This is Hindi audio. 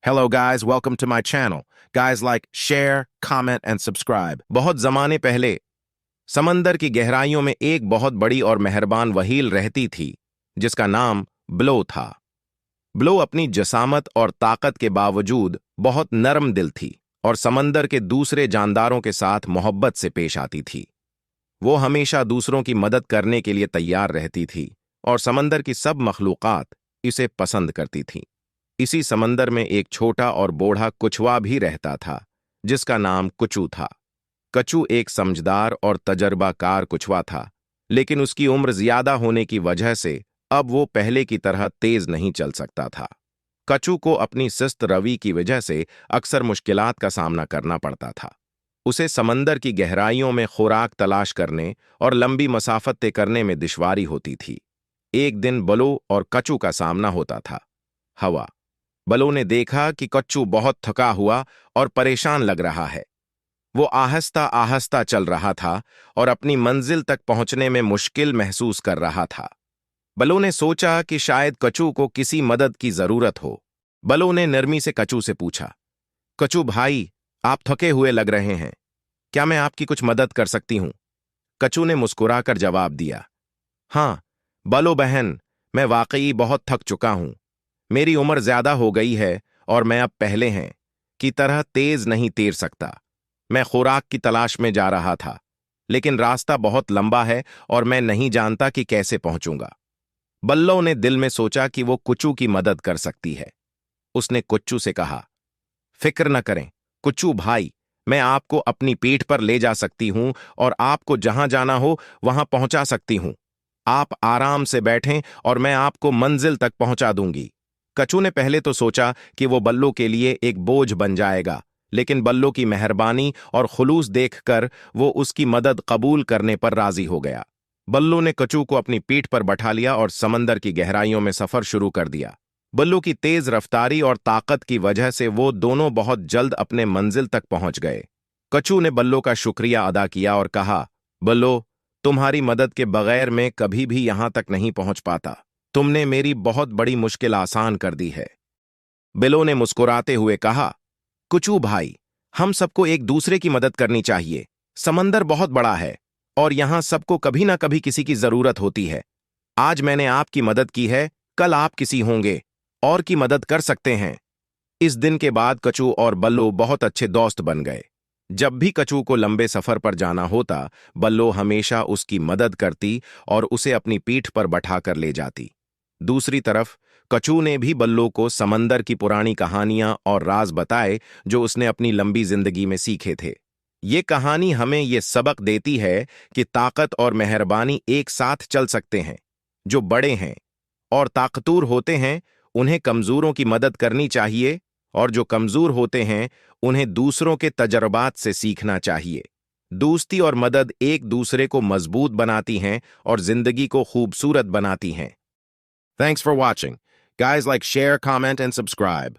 Hello guys, welcome to my channel. Guys like, share, comment and subscribe. बहुत जमाने पहले समंदर की गहराइयों में एक बहुत बड़ी और मेहरबान व्हेल रहती थी जिसका नाम ब्लो था। ब्लो अपनी जसामत और ताकत के बावजूद बहुत नरम दिल थी और समंदर के दूसरे जानदारों के साथ मोहब्बत से पेश आती थी। वो हमेशा दूसरों की मदद करने के लिए तैयार रहती थी और समंदर की सब मखलूकात इसे पसंद करती थीं। इसी समंदर में एक छोटा और बूढ़ा कछुआ भी रहता था जिसका नाम कचू था। कचू एक समझदार और तजर्बाकार कछुआ था, लेकिन उसकी उम्र ज्यादा होने की वजह से अब वो पहले की तरह तेज नहीं चल सकता था। कचू को अपनी सुस्त रवि की वजह से अक्सर मुश्किलात का सामना करना पड़ता था। उसे समंदर की गहराइयों में खुराक तलाश करने और लंबी मसाफत तय करने में दुश्वारी होती थी। एक दिन बलो और कचू का सामना होता था। हवा बलो ने देखा कि कच्चू बहुत थका हुआ और परेशान लग रहा है। वो आहिस्ता आहिस्ता चल रहा था और अपनी मंजिल तक पहुंचने में मुश्किल महसूस कर रहा था। बलो ने सोचा कि शायद कच्चू को किसी मदद की जरूरत हो। बलो ने नरमी से कच्चू से पूछा, कच्चू भाई, आप थके हुए लग रहे हैं, क्या मैं आपकी कुछ मदद कर सकती हूं? कच्चू ने मुस्कुराकर जवाब दिया, हाँ बलो बहन, मैं वाकई बहुत थक चुका हूं। मेरी उम्र ज्यादा हो गई है और मैं अब पहले हैं की तरह तेज नहीं तैर सकता। मैं खुराक की तलाश में जा रहा था, लेकिन रास्ता बहुत लंबा है और मैं नहीं जानता कि कैसे पहुंचूंगा। बल्लो ने दिल में सोचा कि वो कुच्चू की मदद कर सकती है। उसने कुच्चू से कहा, फिक्र न करें कुच्चू भाई, मैं आपको अपनी पीठ पर ले जा सकती हूं और आपको जहां जाना हो वहां पहुंचा सकती हूं। आप आराम से बैठें और मैं आपको मंजिल तक पहुंचा दूंगी। कच्चू ने पहले तो सोचा कि वो बल्लो के लिए एक बोझ बन जाएगा, लेकिन बल्लो की मेहरबानी और खुलूस देखकर वो उसकी मदद कबूल करने पर राजी हो गया। बल्लो ने कच्चू को अपनी पीठ पर बैठा लिया और समंदर की गहराइयों में सफर शुरू कर दिया। बल्लो की तेज रफ्तारी और ताकत की वजह से वो दोनों बहुत जल्द अपने मंजिल तक पहुंच गए। कच्चू ने बल्लो का शुक्रिया अदा किया और कहा, बल्लो, तुम्हारी मदद के बगैर मैं कभी भी यहां तक नहीं पहुंच पाता। तुमने मेरी बहुत बड़ी मुश्किल आसान कर दी है। बिलो ने मुस्कुराते हुए कहा, कच्चू भाई, हम सबको एक दूसरे की मदद करनी चाहिए। समंदर बहुत बड़ा है और यहां सबको कभी ना कभी किसी की जरूरत होती है। आज मैंने आपकी मदद की है, कल आप किसी होंगे और की मदद कर सकते हैं। इस दिन के बाद कच्चू और बल्लो बहुत अच्छे दोस्त बन गए। जब भी कच्चू को लंबे सफर पर जाना होता, बल्लो हमेशा उसकी मदद करती और उसे अपनी पीठ पर बैठाकर ले जाती। दूसरी तरफ कच्चू ने भी बल्लो को समंदर की पुरानी कहानियां और राज बताए जो उसने अपनी लंबी जिंदगी में सीखे थे। ये कहानी हमें ये सबक देती है कि ताकत और मेहरबानी एक साथ चल सकते हैं। जो बड़े हैं और ताकतूर होते हैं उन्हें कमजोरों की मदद करनी चाहिए, और जो कमजोर होते हैं उन्हें दूसरों के तजर्बात से सीखना चाहिए। दोस्ती और मदद एक दूसरे को मजबूत बनाती हैं और जिंदगी को खूबसूरत बनाती हैं। Thanks for watching. Guys like, share, comment, and subscribe.